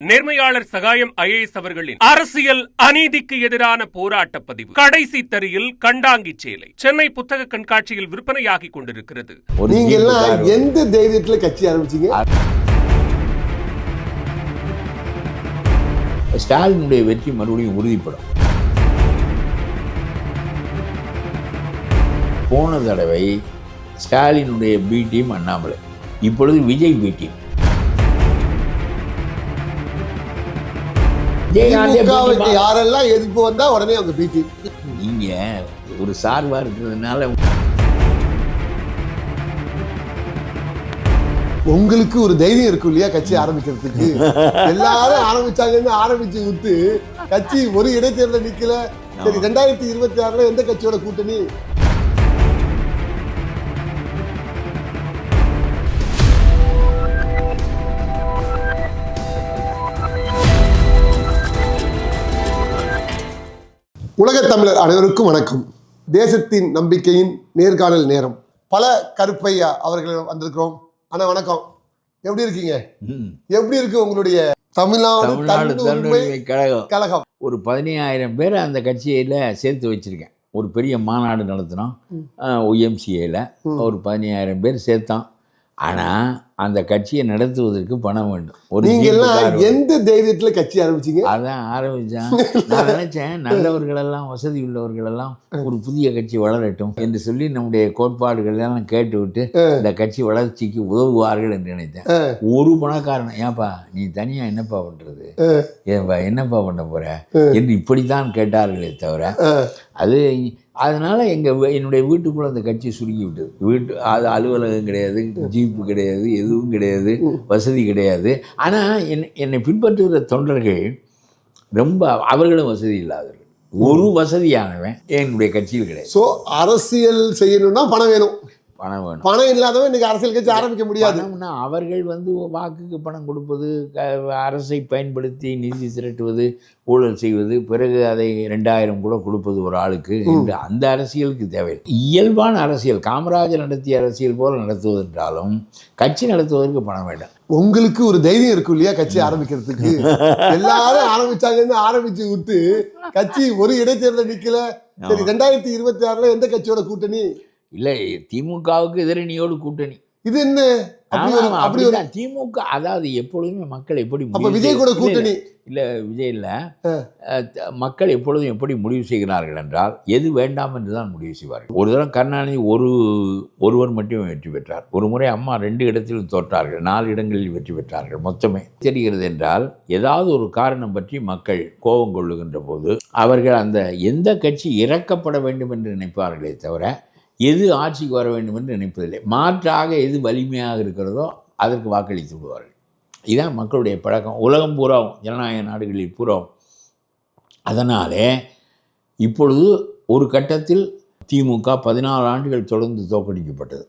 நேர்மையாளர் சகாயம் IAS அவர்களின் அரசியல் அநீதிக்கு எதிரான போராட்ட பதிவு கடைசி தரியில் கண்டாங்கி சேலை சென்னை புத்தக கண்காட்சியில் விற்பனையாகிக் கொண்டிருக்கிறது. நீங்க எல்லாம் எந்த தைரியத்துல கட்சி ஆரம்பிச்சீங்க? ஸ்டாலினுடைய வெற்றி மறுபடியும் உறுதிப்படும். போன தடவை ஸ்டாலினுடைய பி டீம் அண்ணாமலை, இப்பொழுது விஜய் பி டீம். யாரெல்லாம் எதிர்ப்பு வந்தா உடனே அவங்க பி டீம். நீங்க ஒரு சார்பா இருக்கிறதுனால உங்களுக்கு ஒரு தைரியம் இருக்கும் இல்லையா கட்சி ஆரம்பிக்கிறதுக்கு? எல்லாரும் ஆரம்பிச்சாங்கன்னு ஆரம்பிச்சு விட்டு கட்சி ஒரு இடைத்தேர்தல் நிக்கல. சரி, 2026 எந்த கட்சியோட கூட்டணி? உலகத் தமிழர் அனைவருக்கும் வணக்கம். தேசத்தின் நம்பிக்கையின் நேர்காணல் நேரம். பல கருப்பையா அவர்கள் வந்திருக்கிறோம். அண்ணா வணக்கம், எப்படி இருக்கீங்க? எப்படி இருக்கு உங்களுடைய தமிழ்நாடு கழகம்? ஒரு 15,000 பேர் அந்த கட்சியில சேர்த்து வச்சிருக்கேன். ஒரு பெரிய மாநாடு நடத்தினோம் OMCAல. ஒரு 15,000 பேர் சேர்த்தான். ஆனால் அந்த கட்சியை நடத்துவதற்கு பணம் வேண்டும். நீங்க எல்லாம் எந்த தைரியத்தில் கட்சி ஆரம்பிச்சீங்க? அதான் ஆரம்பித்தான். நான் நினச்சேன், நல்லவர்களெல்லாம் வசதி உள்ளவர்களெல்லாம் ஒரு புதிய கட்சி வளரட்டும் என்று சொல்லி நம்முடைய கோட்பாடுகள் எல்லாம் கேட்டு விட்டு இந்த கட்சி வளர்ச்சிக்கு உதவுவார்கள் என்று நினைத்தேன். ஒரு பணக்காரன், ஏன்பா நீ தனியாக என்னப்பா பண்ணுறது, ஏன்பா என்னப்பா பண்ண போகிற என்று இப்படித்தான் கேட்டார்களே தவிர, அதனால் என்னுடைய வீட்டுக்குள்ளே அந்த கட்சி சுருங்கி விட்டது. அது அலுவலகம் கிடையாது, ஜீப்பு கிடையாது, எதுவும் கிடையாது, வசதி கிடையாது. ஆனால் என்னை பின்பற்றுகிற தொண்டர்கள் ரொம்ப, அவர்களும் வசதி இல்லாதவர்கள். ஒரு வசதியானவன் என்னுடைய கட்சியில் கிடையாது. ஸோ அரசியல் செய்யணும்னா பணம் வேணும். பணம் வேணும். பணம் இல்லாதவன் இன்னைக்கு அரசியல் கட்சி ஆரம்பிக்க முடியாது. அவர்கள் வாக்குக்கு பணம் கொடுப்பது, அரசை பயன்படுத்தி நிதி திரட்டுவது, ஊழல் செய்வது, பிறகு அதை 2,000 கூட கொடுப்பது ஒரு ஆளுக்கு என்று அந்த அரசியலுக்கு தேவை. இயல்பான அரசியல், காமராஜர் நடத்திய அரசியல் போல நடத்துவதென்றாலும் கட்சி நடத்துவதற்கு பணம் வேண்டாம். உங்களுக்கு ஒரு தைரியம் இருக்கும் இல்லையா கட்சி ஆரம்பிக்கிறதுக்கு? எல்லாரும் ஆரம்பிச்சாங்கன்னு ஆரம்பிச்சு விட்டு கட்சி ஒரு இடைத்தேர்தல் நிக்கல. சரி, 2026 எந்த கட்சியோட கூட்டணி? இல்லை, திமுகவுக்கு எதிரணியோடு கூட்டணி. இது என்ன அப்படிதான் திமுக. அதாவது எப்பொழுதுமே மக்கள் எப்படி விஜய் கூட கூட்டணி இல்லை, விஜய் இல்லை, மக்கள் எப்பொழுதும் எப்படி முடிவு செய்கிறார்கள் என்றால் எது வேண்டாம் என்று தான் முடிவு செய்வார்கள். ஒரு தடவை கருணாநிதி ஒருவர் மட்டும் வெற்றி பெற்றார். ஒரு முறை அம்மா 2 இடத்திலும் தோற்றார்கள், 4 இடங்களில் வெற்றி பெற்றார்கள். மொத்தமே தெரிகிறது என்றால் ஏதாவது ஒரு காரணம் பற்றி மக்கள் கோபம் கொள்ளுகின்ற போது அவர்கள் அந்த எந்த கட்சி இறக்கப்பட வேண்டும் என்று நினைப்பார்களே தவிர எது ஆட்சிக்கு வர வேண்டும் என்று நினைப்பதில்லை. மாற்றாக எது வலிமையாக இருக்கிறதோ அதற்கு வாக்களித்து விடுவார்கள். இதுதான் மக்களுடைய பழக்கம், உலகம் பூராவும், ஜனநாயக நாடுகளில் பூராவும். அதனாலே இப்பொழுது ஒரு கட்டத்தில் திமுக 14 ஆண்டுகள் தொடர்ந்து தோற்கடிக்கப்பட்டது.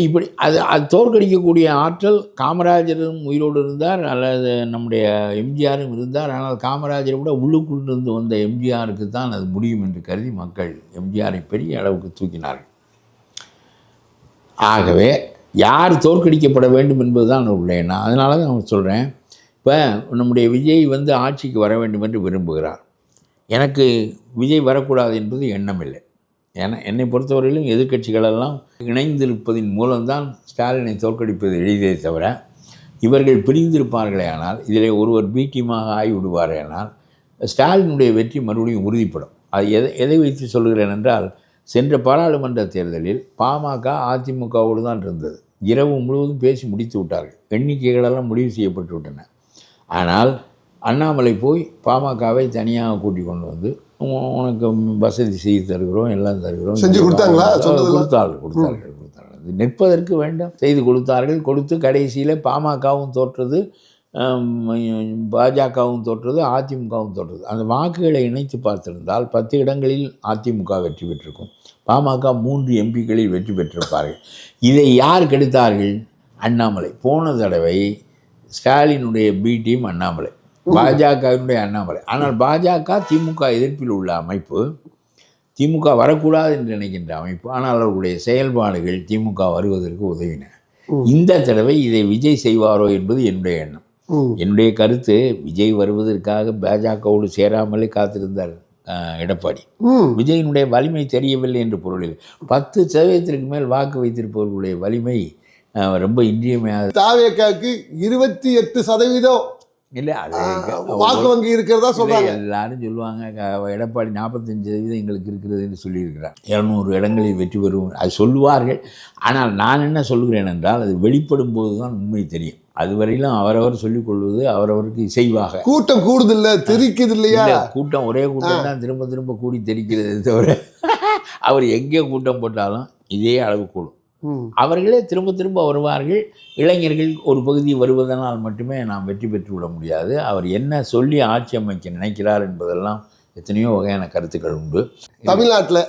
இப்படி அது தோற்கடிக்கக்கூடிய ஆற்றல் காமராஜரும் உயிரோடு இருந்தார், அல்லது நம்முடைய எம்ஜிஆரும் இருந்தார். ஆனால் காமராஜரை விட உள்ளுக்குள் இருந்து வந்த எம்ஜிஆருக்கு தான் அது முடியும் என்று கருதி மக்கள் எம்ஜிஆரை பெரிய அளவுக்கு தூக்கினார்கள். ஆகவே யார் தோற்கடிக்கப்பட வேண்டும் என்பது தான் உள்ள எண்ணம். அதனால தான் நான் சொல்கிறேன், இப்போ நம்முடைய விஜய் ஆட்சிக்கு வர வேண்டும் என்று விரும்புகிறார். எனக்கு விஜய் வரக்கூடாது என்பது எண்ணம் இல்லை. ஏன்னா என்னை பொறுத்தவரையிலும் எதிர்க்கட்சிகளெல்லாம் இணைந்திருப்பதின் மூலம்தான் ஸ்டாலினை தோற்கடிப்பது எளிதே தவிர, இவர்கள் பிரிந்திருப்பார்களே ஆனால், இதில் ஒருவர் பி டீமாக ஆகிவிடுவாரே ஆனால் ஸ்டாலினுடைய வெற்றி மறுபடியும் உறுதிப்படும். அது எதை வைத்து சொல்கிறேன் என்றால், சென்ற பாராளுமன்ற தேர்தலில் பாமக அதிமுகவோடு தான் இருந்தது. இரவு முழுவதும் பேசி முடித்து விட்டார்கள். எண்ணிக்கைகளெல்லாம் முடிவு செய்யப்பட்டு விட்டன. ஆனால் அண்ணாமலை போய் பாமகவை தனியாக கூட்டிக் கொண்டு வந்து உனக்கு வசதி செய்து தருகிறோம், எல்லாம் தருகிறோம், செஞ்சு கொடுத்தாங்களா? கொடுத்தார்கள். நிற்பதற்கு வேண்டும் செய்து கொடுத்தார்கள். கொடுத்து கடைசியில் பாமகவும் தோற்றது, பாஜகவும் தோற்றது, அதிமுகவும் தோற்றது. அந்த வாக்குகளை இணைத்து பார்த்திருந்தால் 10 இடங்களில் அதிமுக வெற்றி பெற்றிருக்கும், பாமக 3 எம்பிக்களில் வெற்றி பெற்றிருப்பார்கள். இதை யார் கெடுத்தார்கள்? அண்ணாமலை. போன தடவை ஸ்டாலினுடைய பி டீம் அண்ணாமலை, பாஜகவினுடைய அண்ணாமலை. ஆனால் பாஜக திமுக எதிர்ப்பில் உள்ள அமைப்பு, திமுக வரக்கூடாது என்று நினைக்கின்ற அமைப்பு. ஆனால் அவர்களுடைய செயல்பாடுகள் திமுக வருவதற்கு உதவின. இந்த தடவை இதை விஜய் செய்வாரோ என்பது என்னுடைய எண்ணம். என்னுடைய கருத்து, விஜய் வருவதற்காக பாஜகவோடு சேராமலே காத்திருந்தார் எடப்பாடி. விஜயினுடைய வலிமை தெரியவில்லை என்று பொருளில் 10% மேல் வாக்கு வைத்திருப்பவர்களுடைய வலிமை ரொம்ப இன்றியமையாது. தாவேக்காவுக்கு 28% இல்லை, அது வாக்கு வங்கி இருக்கிறதா சொல்றாங்க. எல்லாரும் சொல்லுவாங்க எடப்பாடி 45% எங்களுக்கு இருக்கிறது என்று சொல்லியிருக்கிறார். 200 இடங்களில் வெற்றி பெறுவோம் அது சொல்லுவார்கள். ஆனால் நான் என்ன சொல்கிறேன் என்றால், அது வெளிப்படும் போது தான் உண்மை தெரியும். அதுவரையிலும் அவரவர் சொல்லிக் கொள்வது அவரவருக்கு இசைவாக. கூட்டம் கூடுதில்லை, தெரிக்குது இல்லையா? கூட்டம் ஒரே கூட்டம் தான் திரும்ப திரும்ப கூடி தெரிக்கிறது தவிர அவர் எங்கே கூட்டம் போட்டாலும் இதே அளவு கூடும். அவர்களே திரும்ப திரும்ப வருவார்கள். இளைஞர்கள் ஒரு பகுதி வருவதனால் மட்டுமே நாம் வெற்றி பெற்று விட முடியாது. அவர் என்ன சொல்லி ஆட்சி அமைக்க நினைக்கிறார் என்பதெல்லாம் எத்தனையோ வகையான கருத்துக்கள் உண்டு. தமிழ்நாட்டில்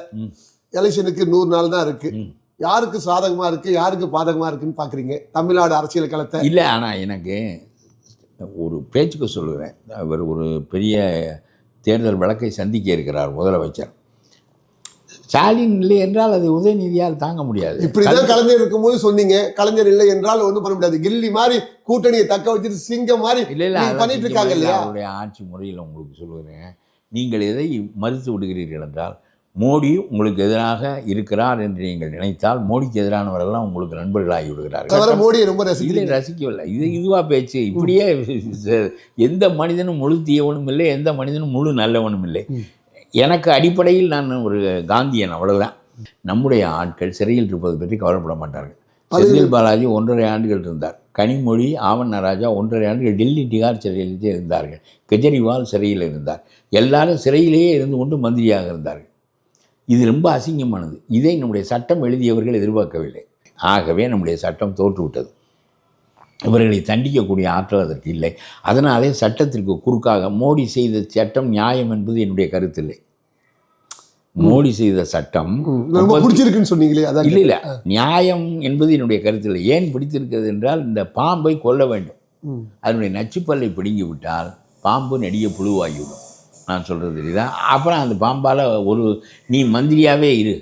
எலெக்ஷனுக்கு 100 நாள் தான் இருக்கு. யாருக்கு சாதகமாக இருக்கு, யாருக்கு பாதகமாக இருக்குன்னு பார்க்குறீங்க தமிழ்நாடு அரசியல் களத்தை? இல்லை, ஆனால் எனக்கு ஒரு பேச்சுக்கு சொல்லுகிறேன். அவர் ஒரு பெரிய தேர்தல் வழக்கை சந்திக்க இருக்கிறார் முதலமைச்சர். ஸ்டாலின் இல்லை என்றால் அது உதயநிதியால் தாங்க முடியாது. இப்படிதான் கலைஞர் இருக்கும்போது சொன்னீங்க, கலைஞர் இல்லை என்றால் ஒன்றும் பண்ண முடியாது. கில்லி மாதிரி கூட்டணியை தக்க வச்சுட்டு சிங்கம் மாதிரி பண்ணிட்டு இருக்காங்க இல்லையா? அவருடைய ஆட்சி முறையில் உங்களுக்கு சொல்லுகிறேன், நீங்கள் எதை மறுத்து விடுகிறீர்கள் என்றால், மோடி உங்களுக்கு எதிராக இருக்கிறார் என்று நீங்கள் நினைத்தால் மோடிக்கு எதிரானவரெல்லாம் உங்களுக்கு நண்பர்களாகி விடுகிறார்கள். மோடியை ரொம்ப ரசிக்கவில்லை. இதுவா பேச்சு? இப்படியே எந்த மனிதனும் முழு தீயவனும் இல்லை, எந்த மனிதனும் முழு நல்லவனும் இல்லை. எனக்கு அடிப்படையில் நான் ஒரு காந்தியன், அவ்வளவுதான். நம்முடைய ஆட்கள் சிறையில் இருப்பது பற்றி கவலைப்பட மாட்டார்கள். செந்தில் பாலாஜி 1.5 ஆண்டுகள் இருந்தார். கனிமொழி, ஆவண்ண ராஜா 1.5 ஆண்டுகள் டெல்லி திகார் சிறையிலே இருந்தார்கள். கெஜ்ரிவால் சிறையில் இருந்தார். எல்லாரும் சிறையிலேயே இருந்து கொண்டு மந்திரியாக இருந்தார்கள். இது ரொம்ப அசிங்கமானது. இதை நம்முடைய சட்டம் எழுதியவர்கள் எதிர்பார்க்கவில்லை. ஆகவே நம்முடைய சட்டம் தோற்றுவிட்டது. இவர்களை தண்டிக்கக்கூடிய ஆற்றல் அதற்கு இல்லை. அதனாலே சட்டத்திற்கு குறுக்காக மோடி செய்த சட்டம் நியாயம் என்பது என்னுடைய கருத்தில்லை. மோடி செய்த சட்டம் பிடிச்சிருக்குன்னு சொன்னீங்களே, அதான் இல்லை இல்லை, நியாயம் என்பது என்னுடைய கருத்தில்லை. ஏன் பிடித்திருக்கிறது என்றால், இந்த பாம்பை கொல்ல வேண்டும். அதனுடைய நச்சுப்பல்லை பிடுங்கி விட்டால் பாம்பு நெடிய புழுவாகிவிடும். நான் சொல்கிறது தெரியுதா? அப்புறம் அந்த பாம்பால் நீ மந்திரியாகவே இரு,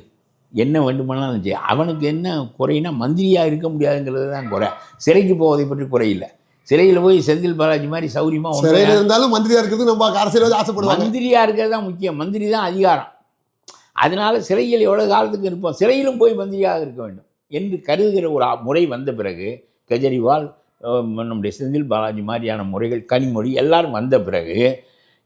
என்ன வேண்டுமானாலும் செய்ய. அவனுக்கு என்ன குறைனா, மந்திரியாக இருக்க முடியாதுங்கிறது தான் குறை. சிறைக்கு போவதை பற்றி குறையில்லை. சிறையில் போய் செந்தில் பாலாஜி மாதிரி சௌரியமாக இருந்தாலும் மந்திரியாக இருக்கிறது நம்ம அரசியல் ஆசைப்படுவோம். மந்திரியாக இருக்கிறது தான் முக்கியம். மந்திரி தான் அதிகாரம். அதனால் சிறையில் எவ்வளோ காலத்துக்கு இருப்போம், சிறையிலும் போய் மந்திரியாக இருக்க வேண்டும் என்று கருதுகிற ஒரு முறை வந்த பிறகு, கெஜ்ரிவால், நம்முடைய செந்தில் பாலாஜி மாதிரியான முறைகள், கனிமொழி எல்லாரும் வந்த பிறகு,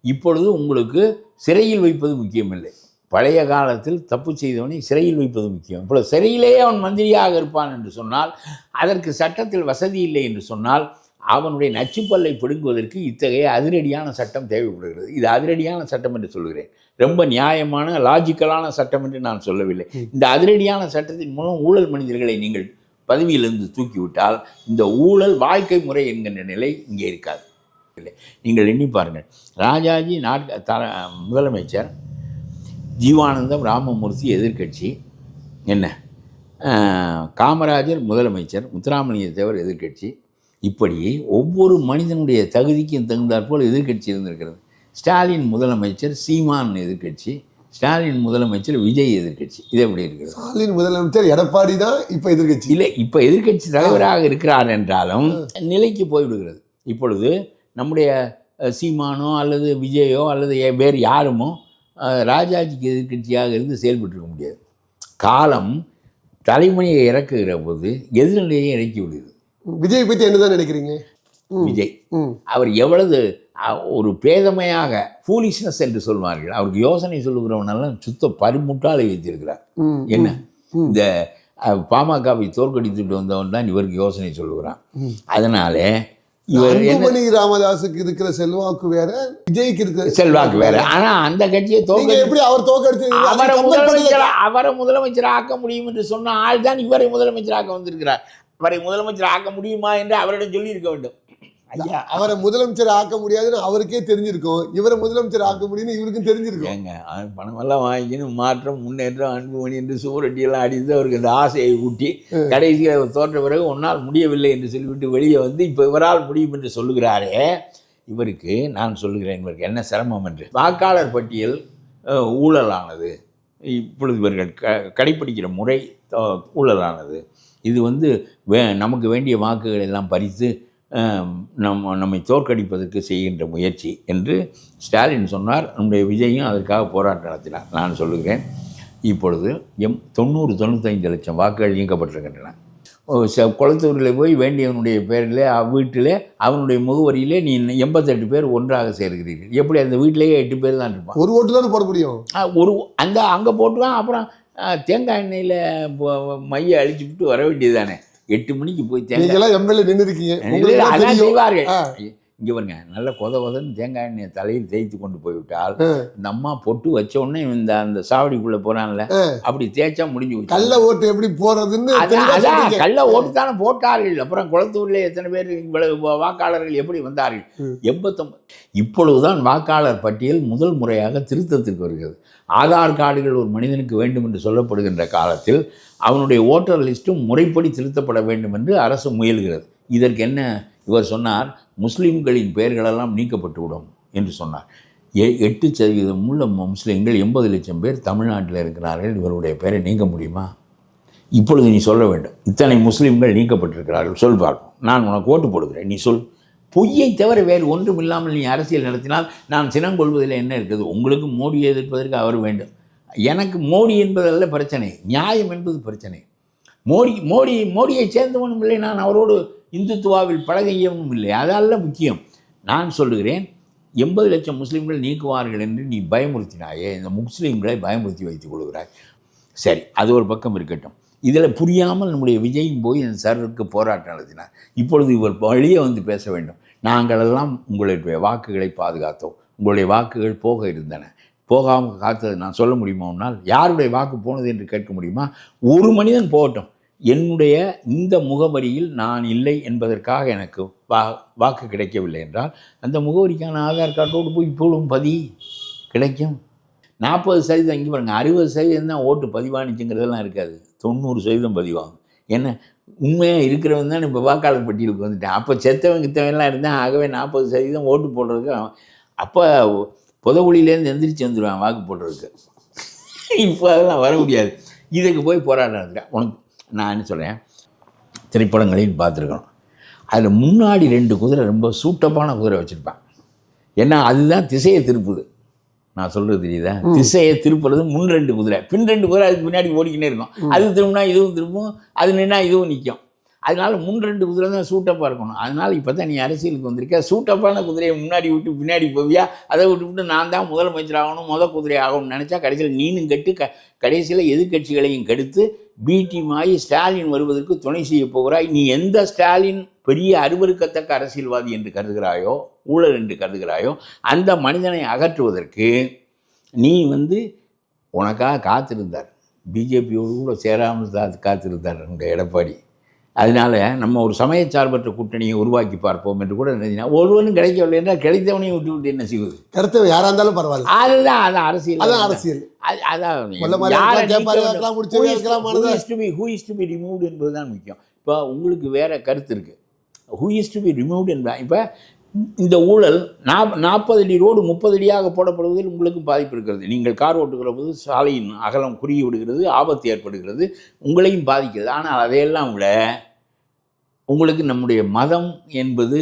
இப்பொழுது உங்களுக்கு சிறையில் வைப்பது முக்கியமில்லை. பழைய காலத்தில் தப்பு செய்தவனை சிறையில் வைப்பது முக்கியம். இப்போ சிறையிலேயே அவன் மந்திரியாக இருப்பான் என்று சொன்னால், அதற்கு சட்டத்தில் வசதி இல்லை என்று சொன்னால், அவனுடைய நச்சுப்பல்லை பிடுங்குவதற்கு இத்தகைய அதிரடியான சட்டம் தேவைப்படுகிறது. இது அதிரடியான சட்டம் என்று சொல்கிறேன். ரொம்ப நியாயமான லாஜிக்கலான சட்டம் என்று நான் சொல்லவில்லை. இந்த அதிரடியான சட்டத்தின் மூலம் ஊழல் மனிதர்களை நீங்கள் பதவியிலிருந்து தூக்கிவிட்டால், இந்த ஊழல் வாழ்க்கை முறை என்கின்ற நிலை இங்கே இருக்காது. நீங்கள் எண்ணி பாருங்கள். ராஜாஜி முதலமைச்சர், ஜீவானந்தம் ராமமூர்த்தி எதிர்க்கட்சி, என்ன காமராஜர் முதலமைச்சர், முத்துராமலிங்க தேவர் எதிர்க்கட்சி. இப்படி ஒவ்வொரு மனிதனுடைய தகுதிக்கும் தகுந்தாற்போல் எதிர்க்கட்சி இருந்திருக்கிறது. ஸ்டாலின் முதலமைச்சர், சீமான் எதிர்க்கட்சி, ஸ்டாலின் முதலமைச்சர், விஜய் எதிர்க்கட்சி. இது எப்படி இருக்கிறது? ஸ்டாலின் முதலமைச்சர், எடப்பாடி தான் இப்போ எதிர்க்கட்சி. இல்லை, இப்போ எதிர்க்கட்சி தலைவராக இருக்கிறார் என்றாலும் நிலைக்கு போய்விடுகிறது. இப்பொழுது நம்முடைய சீமானோ அல்லது விஜயோ அல்லது வேறு யாருமோ ராஜாஜிக்கு எதிர்க்கட்சியாக இருந்து செயல்பட்டுருக்க முடியாது. காலம் தலைமுறையை இறக்குகிற போது எதிர்நிலையை இறக்கி விடுகிறது. விஜய் பற்றி என்னதான் நினைக்கிறீங்க? விஜய் அவர் எவ்வளவு ஒரு பேதமையாக, ஃபூலிஷ்னஸ் என்று சொல்வார்கள், அவருக்கு யோசனை சொல்லுகிறவனெல்லாம் சுத்த பரிமுட்டாலை வைத்திருக்கிறார். என்ன, இந்த பாமகவை தோற்கடித்துட்டு வந்தவன் தான் இவருக்கு யோசனை சொல்லுகிறான். அதனாலே அன்புமணி ராமதாஸுக்கு இருக்கிற செல்வாக்கு வேற, விஜய்க்கு இருக்கிற செல்வாக்கு வேற. ஆனா அந்த கட்சியை எப்படி அவர் தோற்கடித்து அவரை முதலமைச்சர் ஆக்க முடியும் என்று சொன்ன ஆள் தான் இவரை முதலமைச்சராக வந்திருக்கிறார். அவரை முதலமைச்சர் ஆக்க முடியுமா என்று அவரிடம் சொல்லி இருக்க வேண்டும். ஐயா, அவரை முதலமைச்சர் ஆக்க முடியாதுன்னு அவருக்கே தெரிஞ்சிருக்கும், இவரை முதலமைச்சர் ஆக்க முடியும்னு இவருக்கும் தெரிஞ்சிருக்கும். ஏங்க, பணமெல்லாம் வாங்கிக்கணும், மாற்றம், முன்னேற்றம், அன்புமணி என்று சுவரட்டியெல்லாம் அடித்து அவருக்கு அந்த ஆசையை ஊட்டி கடைசியில் தோற்ற பிறகு ஒன்றால் முடியவில்லை என்று சொல்லிவிட்டு வெளியே வந்து இப்போ இவரால் முடியும் என்று சொல்லுகிறாரே, இவருக்கு நான் சொல்லுகிறேன், இவருக்கு என்ன சிரமம் என்று. வாக்காளர் பட்டியல் ஊழலானது, இப்பொழுது இவர்கள் கடைப்பிடிக்கிற முறை ஊழலானது. இது நமக்கு வேண்டிய வாக்குகள் எல்லாம் பறித்து நம்மை தோற்கடிப்பதற்கு செய்கின்ற முயற்சி என்று ஸ்டாலின் சொன்னார். நம்முடைய விஜயும் அதற்காக போராட்டம் நடத்தினார். நான் சொல்லுகிறேன், இப்பொழுது 90-95 லட்சம் வாக்குகள் நீக்கப்பட்டிருக்கின்றன. குளத்தூரில் போய் வேண்டியவனுடைய பேரில் வீட்டில் அவனுடைய முகவரியிலே நீ 88 பேர் ஒன்றாக சேர்கிறீர்கள். எப்படி அந்த வீட்டிலேயே 8 பேர் தான் இருப்பான். ஒரு ஓட்டு தானே போட முடியும். அங்கே போட்டுவான். அப்புறம் தேங்காய் எண்ணெயில் மைய அழிச்சுட்டு வர வேண்டியது தானே. 8 மணிக்கு போய் தேங்காய் எம்எல்ஏ நின்று இருக்கீங்க, அதான் செய்வார்கள். இங்கே பாருங்க, நல்ல கொதன்னு தேங்காய் எண்ணெயை தலையில் தேய்த்து கொண்டு போய்விட்டால் இந்த அம்மா பொட்டு வச்ச உடனே அந்த சாவடிக்குள்ளே போகிறான்ல, அப்படி தேய்ச்சா முடிஞ்சு போச்சு. கள்ள ஓட்டு எப்படி போடுறதுன்னு அதான் கள்ள ஓட்டு தானே போட்டார்கள். அப்புறம் குளத்தூரில் எத்தனை பேர் வாக்காளர்கள் எப்படி வந்தார்கள்? 89. இப்பொழுதுதான் வாக்காளர் பட்டியல் முதல் முறையாக திருத்தத்திற்கு வருகிறது. ஆதார் கார்டுகள் ஒரு மனிதனுக்கு வேண்டும் என்று சொல்லப்படுகின்ற காலத்தில் அவனுடைய ஓட்டர் லிஸ்ட்டும் முறைப்படி திருத்தப்பட வேண்டும் என்று அரசு முயல்கிறது. இதற்கு என்ன இவர் சொன்னார்? முஸ்லீம்களின் பெயர்களெல்லாம் நீக்கப்பட்டு விடும் என்று சொன்னார். 8% உள்ள முஸ்லீம்கள் 80 லட்சம் பேர் தமிழ்நாட்டில் இருக்கிறார்கள். இவருடைய பெயரை நீக்க முடியுமா? இப்பொழுது நீ சொல்ல வேண்டும், இத்தனை முஸ்லீம்கள் நீக்கப்பட்டிருக்கிறார்கள், சொல் பார்ப்போம். நான் உனக்கு ஓட்டு போடுகிறேன், நீ சொல். பொய்யை தவிர வேறு ஒன்றும் இல்லாமல் நீ அரசியல் நடத்தினால் நான் சினம் கொள்வதில் என்ன இருக்குது? உங்களுக்கு மோடியை எதிர்ப்பதற்கு அவர் வேண்டும். எனக்கு மோடி என்பதல்ல பிரச்சனை, நியாயம் என்பது பிரச்சனை. மோடியை சேர்ந்தவனும் இல்லை, நான் அவரோடு இந்துத்துவாவில் பழகியவனும் இல்லை, அதல்ல முக்கியம். நான் சொல்லுகிறேன், 80 லட்சம் முஸ்லீம்கள் நீக்குவார்கள் என்று நீ பயமுறுத்தினாயே, இந்த முஸ்லீம்களை பயமுறுத்தி வைத்துக் கொள்கிறாய். சரி, அது ஒரு பக்கம் இருக்கட்டும். இதில் புரியாமல் நம்முடைய விஜயும் போய் இந்த சருக்கு போராட்டம் நடத்தினார். இப்பொழுது இவர் வெளியே வந்து பேச வேண்டும். நாங்களெல்லாம் உங்களுடைய வாக்குகளை பாதுகாத்தோம், உங்களுடைய வாக்குகள் போக இருந்தன, போகாமல் காத்தது நான் சொல்ல முடியுமா? உன்னால் யாருடைய வாக்கு போனது என்று கேட்க முடியுமா? ஒரு மனிதன் போகட்டும், என்னுடைய இந்த முகவரியில் நான் இல்லை என்பதற்காக எனக்கு வாக்கு கிடைக்கவில்லை என்றால் அந்த முகவரிக்கான ஆதார் கார்டோடு போய் இப்பொழுதும் கிடைக்கும். 40% இங்கே பாருங்க, 60% தான் ஓட்டு பதிவானிச்சுங்கிறதெல்லாம் இருக்காது, 90% பதிவாகும். என்ன உண்மையாக இருக்கிறவன் தான் இப்போ வாக்காளர் பட்டியலுக்கு வந்துட்டேன். அப்போ செத்தவன் இருந்தால், ஆகவே 40% ஓட்டு போடுறதுக்கு அப்போ புதவுளியிலேருந்து எந்திரிச்சு வந்துடுவேன் வாக்கு போடுறதுக்கு. இப்போ அதெல்லாம் வர முடியாது. இதுக்கு போய் போராட்டம் இருக்கிறேன். உனக்கு நான் என்ன சொல்கிறேன், திரைப்படங்களையும் பார்த்துருக்கணும். அதில் முன்னாடி 2 குதிரை ரொம்ப சூட்டப்பான குதிரை வச்சுருப்பேன். ஏன்னா அதுதான் திசையை திருப்புது. நான் சொல்கிறது தெரியுதா? திசையை திருப்புறது முன் 2 குதிரை, பின் 2 குதிரை அதுக்கு பின்னாடி ஓடிக்கினே இருக்கும். அது திரும்பினா இதுவும் திரும்பும், அது நின்னா இதுவும் நிற்கும். அதனால் முன் 2 குதிரை தான் சூட்டப்பாக இருக்கணும். அதனால் இப்போ தான் நீ அரசியலுக்கு வந்திருக்க, சூட்டப்பான குதிரையை முன்னாடி விட்டு பின்னாடி போவியா? அதை விட்டு நான் தான் முதலமைச்சர் ஆகணும், குதிரை ஆகணும்னு நினச்சா கடைசியில் நீனும் கெட்டு கடைசியில் எதிர்கட்சிகளையும் கெடுத்து பீட்டிமாயி ஸ்டாலின் வருவதற்கு துணை செய்ய போகிறாய். நீ எந்த ஸ்டாலின் பெரிய அருவருக்கத்தக்க அரசியல்வாதி என்று கருதுகிறாயோ, ஊழல் என்று கருதுகிறாயோ, அந்த மனிதனை அகற்றுவதற்கு நீ உனக்காக காத்திருந்தார். பிஜேபியோடு கூட சேராமல் காத்திருந்தார் நம்முடைய எடப்பாடி. அதனால் நம்ம ஒரு சமயச்சார்பற்ற கூட்டணியை உருவாக்கி பார்ப்போம் என்று கூட நினைச்சினா, ஒருவனும் கிடைக்கவில்லை என்றால் கிடைத்தவனையும் விட்டு விட்டு என்ன செய்வது? கிடைத்தவன் யாராக இருந்தாலும் பரவாயில்ல, அதுதான் அதான் அரசியல். அதான் அரசியல். Who is to be removed என்பது தான் முக்கியம். இப்போ உங்களுக்கு வேறு கருத்து இருக்குது, who is to be removed என்பது. இப்போ இந்த ஊழல் 40 அடி ரோடு 30 அடியாக போடப்படுவதில் உங்களுக்கு பாதிப்பு இருக்கிறது. நீங்கள் கார் ஓட்டுகிற போது சாலையின் அகலம் குறுகி விடுகிறது, ஆபத்து ஏற்படுகிறது, உங்களையும் பாதிக்கிறது. ஆனால் அதையெல்லாம் விட உங்களுக்கு நம்முடைய மதம் என்பது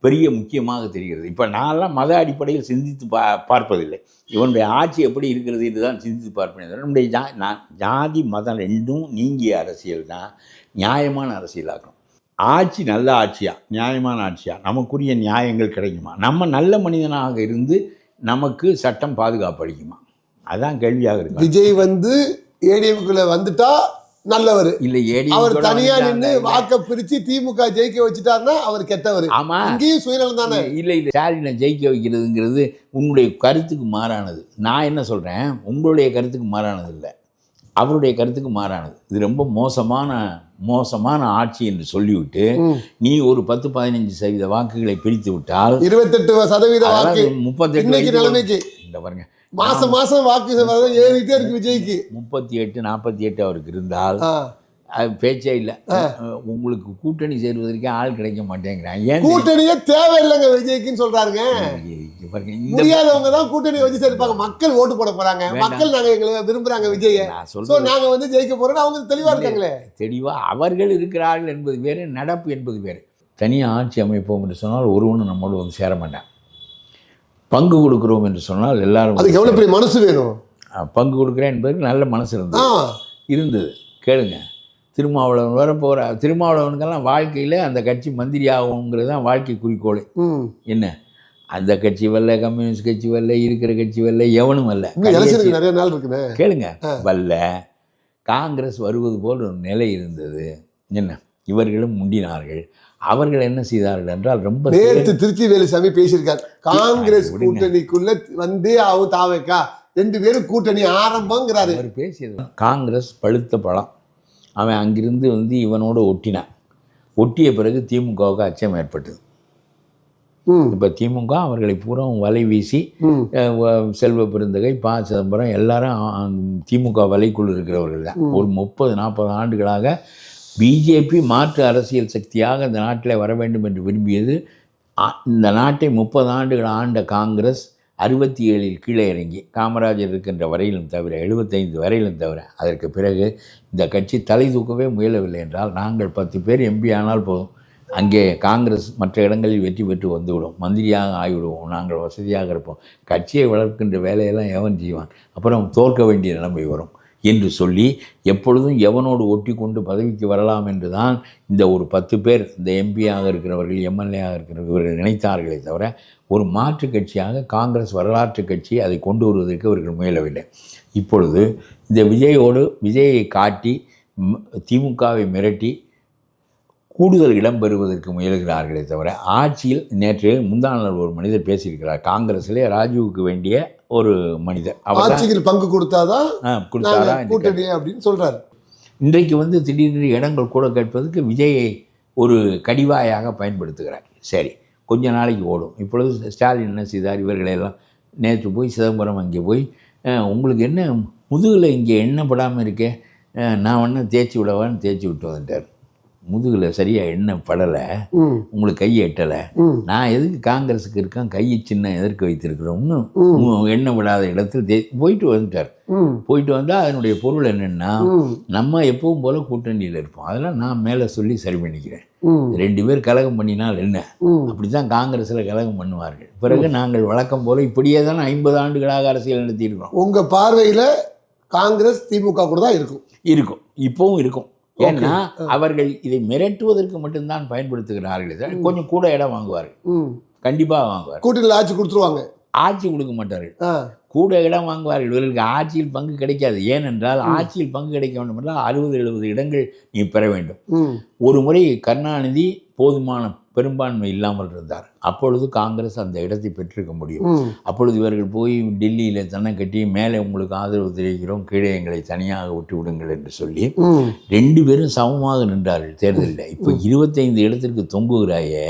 பெரிய முக்கியமாக தெரிகிறது. இப்போ நான்லாம் மத அடிப்படையில் சிந்தித்து பார்ப்பதில்லை. இவனுடைய ஆட்சி எப்படி இருக்கிறது என்று தான் சிந்தித்து பார்ப்பேன். நம்முடைய ஜாதி மதம் ரெண்டும் நீங்கிய அரசியல் தான் நியாயமான அரசியலாகணும். ஆட்சி நல்ல ஆட்சியா, நியாயமான ஆட்சியா, நமக்குரிய நியாயங்கள் கிடைக்குமா, நம்ம நல்ல மனிதனாக இருந்து நமக்கு சட்டம் பாதுகாப்பு அளிக்குமா, அதான் கேள்வியாக இருக்கு. விஜய் ஏடிஎம்குள்ள வந்துட்டா நல்லவர் இல்லை, அவர் தனியா நின்று வாக்க பிரிச்சு திமுக ஜெயிக்க வச்சுட்டாருன்னா அவர் கெட்டவர். ஆமா, இங்கேயும் சுயநலம் தானே. இல்லை ஸ்டாலினை ஜெயிக்க வைக்கிறதுங்கிறது உங்களுடைய கருத்துக்கு மாறானது. நான் என்ன சொல்றேன், உங்களுடைய கருத்துக்கு மாறானது இல்லை, அவருடைய கருத்துக்கு மாறானது. இது ரொம்ப மோசமான ஆட்சி என்று சொல்லிவிட்டு நீ ஒரு 10-15% வாக்குகளை பிரித்து விட்டால் 28% வாக்கு 38 நிலைமைக்கு இந்த பாருங்க, மாசம் வாக்கு ஏறிட்டே இருக்கு விஜய்க்கு. 38-48 அவருக்கு இருந்தால் அது பேச்சே இல்லை. உங்களுக்கு கூட்டணி சேருவதற்கே ஆள் கிடைக்க மாட்டேங்கிறான். ஏன் கூட்டணியே தேவையில்லைங்க விஜய்க்குன்னு சொல்றாருங்க. முடியாதவங்க தான் கூட்டணி வச்சு சேர்ப்பாங்க. மக்கள் ஓட்டு போட போறாங்க, மக்கள் நாங்க எங்களை விரும்புறாங்க விஜய, நாங்க ஜெயிக்க போறோம். அவங்க தெளிவா இருக்காங்களே. தெளிவா அவர்கள் இருக்கிறார்கள் என்பது வேறு, நடப்பு என்பது வேறு. தனியாக ஆட்சி அமைப்போம் என்று சொன்னால் ஒருவனும் நம்மோடு வந்து சேர மாட்டான். பங்கு கொடுக்குறோம் என்று சொன்னால் எல்லாரும் அதுக்கு எவ்வளோ பெரிய மனசு வேணும். பங்கு கொடுக்குறேன் என்பதற்கு நல்ல மனசு இருந்தது. கேளுங்க, திருமாவளவன் வர போகிற திருமாவளவனுக்கெல்லாம் வாழ்க்கையில் அந்த கட்சி மந்திரி ஆகுங்கிறது தான் வாழ்க்கை குறிக்கோள். என்ன அந்த கட்சி வரல, கம்யூனிஸ்ட் கட்சி வரல, இருக்கிற கட்சி வரல, எவனும் வரல. நிறைய நாள் இருக்குன்னு கேளுங்க, வரல. காங்கிரஸ் வருவது போல் ஒரு நிலை இருந்தது. என்ன இவர்களும் முண்டினார்கள். அவர்கள் என்ன செய்தார்கள் என்றால், ரொம்ப நேற்று திருச்சி வேலுசாமி பேசியிருக்கார். காங்கிரஸ் கூட்டணிக்குள்ள வந்தே ஆகும் தாவேக்கா, 2 பேரும் கூட்டணி ஆரம்பங்கிறாரு. அவர் பேசியது காங்கிரஸ் பழுத்த பழம். அவன் அங்கிருந்து வந்து இவனோட ஒட்டினான். ஒட்டிய பிறகு திமுகவுக்கு அச்சம் ஏற்பட்டது. இப்போ திமுக அவர்களை பூரா வலை வீசி, செல்வ பெருந்தகை, ப. சிதம்பரம் எல்லாரும் திமுக வலைக்குள் இருக்கிறவர்கள் தான். ஒரு 30-40 ஆண்டுகளாக பிஜேபி மாற்று அரசியல் சக்தியாக இந்த நாட்டில் வர வேண்டும் என்று விரும்பியது. இந்த நாட்டை 30 ஆண்டுகள் ஆண்ட காங்கிரஸ் 67 கீழே இறங்கி, காமராஜர் இருக்கின்ற வரையிலும் தவிர, 75 வரையிலும் தவிர, அதற்கு பிறகு இந்த கட்சி தலை தூக்கவே முயலவில்லை. என்றால் நாங்கள் 10 பேர் எம்பி ஆனால் போதும், அங்கே காங்கிரஸ் மற்ற இடங்களில் வெற்றி பெற்று வந்துவிடும், மந்திரியாக ஆகிவிடுவோம், நாங்கள் வசதியாக இருப்போம், கட்சியை வளர்க்கின்ற வேலையெல்லாம் எவன் செய்வான், அப்புறம் தோற்க வேண்டிய நிலைமை வரும் என்று சொல்லி எப்பொழுதும் எவனோடு ஒட்டி கொண்டு பதவிக்கு வரலாம் என்று தான் இந்த ஒரு 10 பேர், இந்த எம்பியாக இருக்கிறவர்கள், எம்எல்ஏயாக இருக்கிறவர்கள் நினைத்தார்களே தவிர, ஒரு மாற்று கட்சியாக காங்கிரஸ் வரலாற்று கட்சி அதை கொண்டு வருவதற்கு அவர்கள் முயலவில்லை. இப்பொழுது இந்த விஜயை காட்டி திமுகவை மிரட்டி கூடுதல் இடம் பெறுவதற்கு முயல்கிறார்களே தவிர, ஆட்சியில் நேற்று முந்தாநாள் ஒரு மனிதர் பேசியிருக்கிறார். காங்கிரஸிலே ராஜீவுக்கு வேண்டிய ஒரு மனிதர், ஆட்சியில் பங்கு கொடுத்தாதான் கூட்டணி அப்படின்னு சொல்றாரு. இன்றைக்கு வந்து திடீர்னு இடங்கள் கூட கேட்பதற்கு விஜயை ஒரு கடிவாயாக பயன்படுத்துகிறார். சரி, கொஞ்ச நாளைக்கு ஓடும். இப்பொழுது ஸ்டாலின் என்ன செய்தார், இவர்களெல்லாம் நேற்று போய் சிதம்பரம் அங்கே போய், உங்களுக்கு என்ன முதுகில் இங்கே எண்ணெய் படாமல் இருக்கே, நான் ஒன்றும் தேய்ச்சி விடவான்னு தேய்ச்சி விட்டு வந்துட்டார். முதுகில் சரியாக எண்ணெய் படலை, உங்களுக்கு கை எட்டலை, நான் எதுக்கு காங்கிரஸுக்கு இருக்கேன், கையை சின்ன எதற்கு வைத்திருக்கிறோம்னு எண்ணெய் விடாத இடத்துல போயிட்டு வந்துட்டார். போயிட்டு வந்தால் அதனுடைய பொருள் என்னென்னா, நம்ம எப்பவும் போல் கூட்டணியில் இருப்போம், அதெல்லாம் நான் மேலே சொல்லி சரி பண்ணிக்கிறேன், 2 பேர் கலகம் பண்ணினால் என்ன, அப்படி தான் காங்கிரஸில் கலகம் பண்ணுவார்கள். பிறகு நாங்கள் வழக்கம் போல் இப்படியே தான் 50 ஆண்டுகளாக அரசியல் நடத்தியிருக்கிறோம். உங்கள் பார்வையில் காங்கிரஸ் திமுக கூட தான் இருக்கும், இப்போவும் இருக்கும். ஏன்னா அவர்கள் இதை மிரட்டுவதற்கு மட்டும்தான் பயன்படுத்துகிறார்கள். கொஞ்சம் கூட இடம் வாங்குவார்கள், கண்டிப்பாக வாங்குவார். கூட்டணியில் ஆட்சி கொடுத்துருவாங்க, ஆட்சி கொடுக்க மாட்டார்கள், கூட இடம் வாங்குவார்கள். இவர்களுக்கு ஆட்சியில் பங்கு கிடைக்காது. ஏனென்றால் ஆட்சியில் பங்கு கிடைக்க வேண்டும் என்றால் 60-70 இடங்கள் நீ பெற வேண்டும். ஒரு முறை கருணாநிதி போதுமான பெரும்பான்மை இல்லாமல் இருந்தார். அப்பொழுது காங்கிரஸ் அந்த இடத்தை பெற்றிருக்க முடியும். அப்பொழுது இவர்கள் போய் டெல்லியில் தன்னை கட்டி, மேலே உங்களுக்கு ஆதரவு தெரிவிக்கிறோம், கீழே எங்களை தனியாக விட்டு விடுங்கள் என்று சொல்லி 2 பேரும் சமமாக நின்றார்கள் தேர்தலில். இப்போ 25 இடத்திற்கு தொங்குகிறாயே,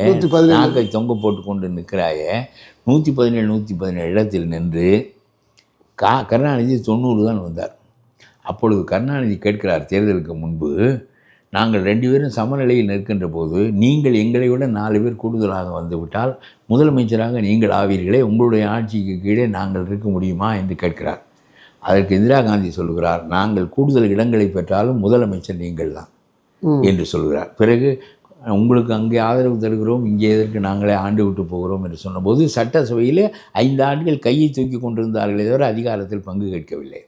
நாக்கை தொங்க போட்டு கொண்டு நிற்கிறாயே, 117 இடத்தில் நின்று கருணாநிதி 90 தான் வந்தார். அப்பொழுது கருணாநிதி கேட்கிறார் தேர்தலுக்கு முன்பு, நாங்கள் 2 பேரும் சமநிலையில் நிற்கின்ற போது நீங்கள் எங்களை விட 4 பேர் கூடுதலாக வந்துவிட்டால் முதலமைச்சராக நீங்கள் ஆவீர்களே, உங்களுடைய ஆட்சிக்கு கீழே நாங்கள் இருக்க முடியுமா என்று கேட்கிறார். அதற்கு இந்திரா காந்தி சொல்கிறார், நாங்கள் கூடுதல் இடங்களை பெற்றாலும் முதலமைச்சர் நீங்கள் தான் என்று சொல்கிறார். பிறகு உங்களுக்கு அங்கே ஆதரவு தருகிறோம், இங்கே எதற்கு நாங்களே ஆண்டு விட்டு போகிறோம் என்று சொன்னபோது சட்டசபையில் 5 ஆண்டுகள் கையை தூக்கி கொண்டிருந்தார்களே தவிர அதிகாரத்தில் பங்கு கேட்கவில்லை.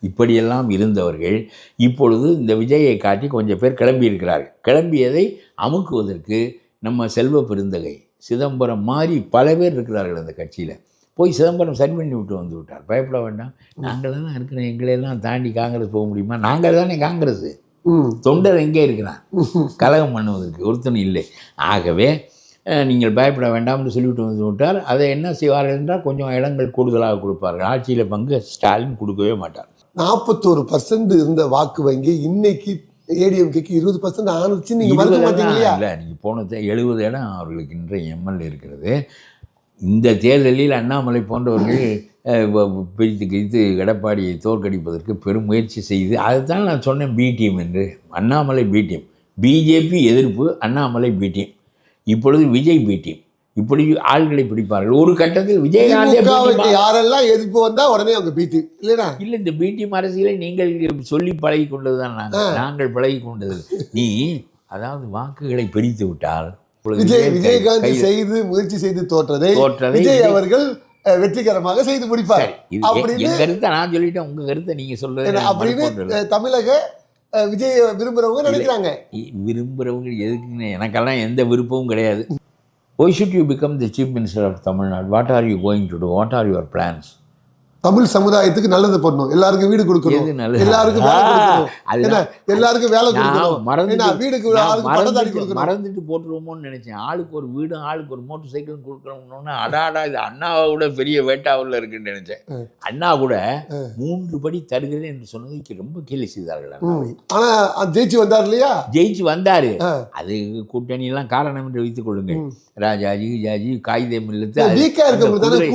இப்படியெல்லாம் இருந்தவர்கள் இப்பொழுது இந்த விஜயை காட்டி கொஞ்சம் பேர் கிளம்பியிருக்கிறார்கள். கிளம்பியதை அமுக்குவதற்கு நம்ம செல்வ பெருந்தகை, சிதம்பரம் மாதிரி பல பேர் இருக்கிறார்கள் அந்த கட்சியில். போய் சிதம்பரம் சரி பண்ணி விட்டு வந்து விட்டார். பயப்பட வேண்டாம், நாங்கள் தானே இருக்கிறோம், எங்களெல்லாம் தாண்டி காங்கிரஸ் போக முடியுமா, நாங்கள் தானே காங்கிரஸ், தொண்டர் எங்கே இருக்கிறான் கலகம் பண்ணுவதற்கு ஒருத்தனும் இல்லை. ஆகவே நீங்கள் பயப்பட வேண்டாம்னு சொல்லிவிட்டு வந்து விட்டார். அதை என்ன செய்வார்கள் என்றால் கொஞ்சம் இடங்கள் கூடுதலாக கொடுப்பார்கள். ஆட்சியில் பங்கு ஸ்டாலின் கொடுக்கவே மாட்டார். 41% இருந்த வாக்கு வங்கி இன்னைக்கு ஏடிஎம்கேக்கு 20% ஆணுச்சு. நீங்கள் மறக்க மாட்டீங்களா? இல்லை, நீங்கள் போன 70 இடம் அவர்களுக்கு இன்றைய எம்எல்ஏ இருக்கிறது. இந்த தேர்தலில் அண்ணாமலை போன்றவர்கள் பிரித்து கிழித்து எடப்பாடியை தோற்கடிப்பதற்கு பெரும் முயற்சி செய்து, அதுதான் நான் சொன்னேன் பி டீம் என்று. அண்ணாமலை பி டீம், பிஜேபி எதிர்ப்பு, அண்ணாமலை பி டீம், இப்பொழுது விஜய் பி டீம். இப்படி ஆள்களை பிடிப்பார்கள். ஒரு கட்டத்தில் விஜயகாந்த் யாரெல்லாம் எதிர்ப்பு வந்தால் உடனே அவங்க பி டீம் இல்லைனா இல்லை. இந்த பி டீம் அரசியலை நீங்கள் சொல்லி பழகி கொண்டது தான் நாங்கள் பழகி கொண்டது. நீ அதாவது வாக்குகளை பிரித்து விட்டால் விஜயகாந்த் செய்து முயற்சி செய்து தோற்றதை விஜய் அவர்கள் வெற்றிகரமாக செய்து முடிப்பார் அப்படின்னு கருத்தை நான் சொல்லிட்டேன். உங்க கருத்தை நீங்க சொல்றது அப்படின்னு தமிழக விஜய் விரும்புறவங்க நினைக்கிறாங்க. விரும்புறவங்க எதுக்குன்னு எனக்கெல்லாம் எந்த விருப்பமும் கிடையாது. Why should you become the chief minister of Tamil Nadu? What are you going to do? What are your plans? Tamil சமுதாயத்துக்கு நல்லது பண்ணணும், எல்லாருக்கும் வீடு கொடுக்கணும், எல்லாருக்கும் வேலை கொடுக்கணும், எல்லாருக்கும் வேலை கொடுக்கணும், மறந்துட்டு போட்டுருவோமோன்னு நினைச்சேன். ஆளுக்கு ஒரு வீடும் ஆளுக்கு ஒரு மோட்டர் சைக்கிளும் கொடுக்கணும்னு அடாடா இது அண்ணாவை விட பெரிய வேட்டாவில் இருக்குன்னு நினைச்சேன். அண்ணா கூட 3 படி தருகிறது என்று சொன்னதுக்கு ரொம்ப கேலி செய்தார்கள். ஆனா ஜெயிச்சு வந்தார் இல்லையா? ஜெயிச்சு வந்தாரு. அது கூட்டணி எல்லாம் காரணம் என்று வைத்துக் கொள்ளுங்க. ராஜாஜி ஜாஜி காகிதம் இல்ல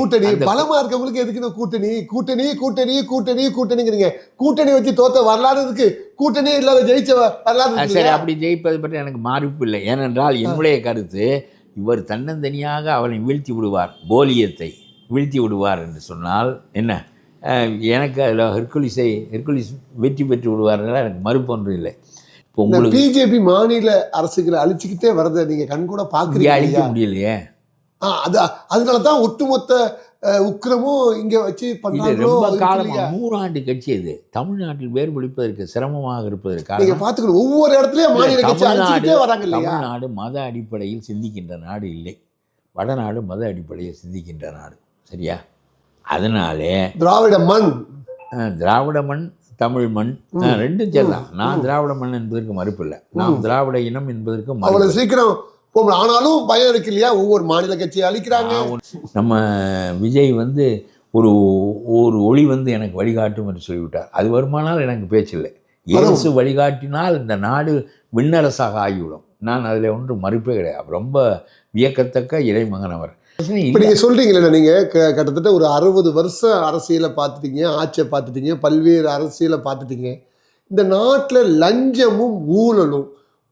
கூட்டணி பலமா இருக்கவங்களுக்கு எதுக்கு கூட்டணி கூட்டணி கூட்டணி கூட்டணி கூட்டணிங்கிறீங்க. கூட்டணி வச்சு தோத்த வரலாறு இருக்கு, கூட்டணியே இல்லாத ஜெயிச்ச வரலாறு. சரி, அப்படி ஜெயிப்பது பற்றி எனக்கு மாறிப்பு இல்லை. ஏனென்றால் என்னுடைய கருத்து, இவர் தன்னந்தனியாக அவனை வீழ்த்தி விடுவார், கோலியத்தை வீழ்த்தி விடுவார் என்று சொன்னால் என்ன, எனக்கு அதில் ஹெர்குலிஸ் வெற்றி பெற்று விடுவார்கள். எனக்கு மறுப்பு ஒன்றும் இல்லை. இப்போ உங்களுக்கு பிஜேபி மாநில அரசுகளை அழிச்சுக்கிட்டே வரதை நீங்க கண் கூட பாக்குறீங்க. அழிக்க முடியலையே. அதனாலதான் ஒட்டுமொத்த உக்கிரமும் இங்க வச்சு ரொம்ப காலமா 100 ஆண்டு கட்சி இது. தமிழ்நாட்டில் வேறுபடுப்பதற்கு சிரமமாக இருப்பதற்காக ஒவ்வொரு இடத்துலயும் தமிழ்நாடு மத அடிப்படையில் சிந்திக்கின்ற நாடு இல்லை, வடநாடு மத அடிப்படையில் சிந்திக்கின்ற நாடு. சரியா? அதனாலே திராவிட மண் தமிழ் மண் ரெண்டும் செல்லாம். நான் திராவிட மண் என்பதற்கு மறுப்பு இல்லை, நாம் திராவிட இனம் என்பதற்கு அவ்வளவு சீக்கிரம். ஆனாலும் பயம் இருக்கு இல்லையா? ஒவ்வொரு மாநில கட்சியை அழிக்கிறாங்க. நம்ம விஜய் ஒரு ஒளி எனக்கு வழிகாட்டும் என்று சொல்லிவிட்டார். அது வருமானால் எனக்கு பேச்சில்லை. இயேசு வழிகாட்டினால் இந்த நாடு விண்ணரசாக ஆகிவிடும். நான் அதில் ஒன்று மறுப்பே கிடையாது. ரொம்ப வியக்கத்தக்க இறைமகன் அவர். இப்போ நீங்கள் சொல்கிறீங்களே, நீங்கள் கிட்டத்தட்ட ஒரு 60 வருஷம் அரசியலை பார்த்துட்டீங்க, ஆட்சியை பார்த்துட்டீங்க, பல்வேறு அரசியலை பார்த்துட்டீங்க. இந்த நாட்டில் லஞ்சமும் ஊழலும்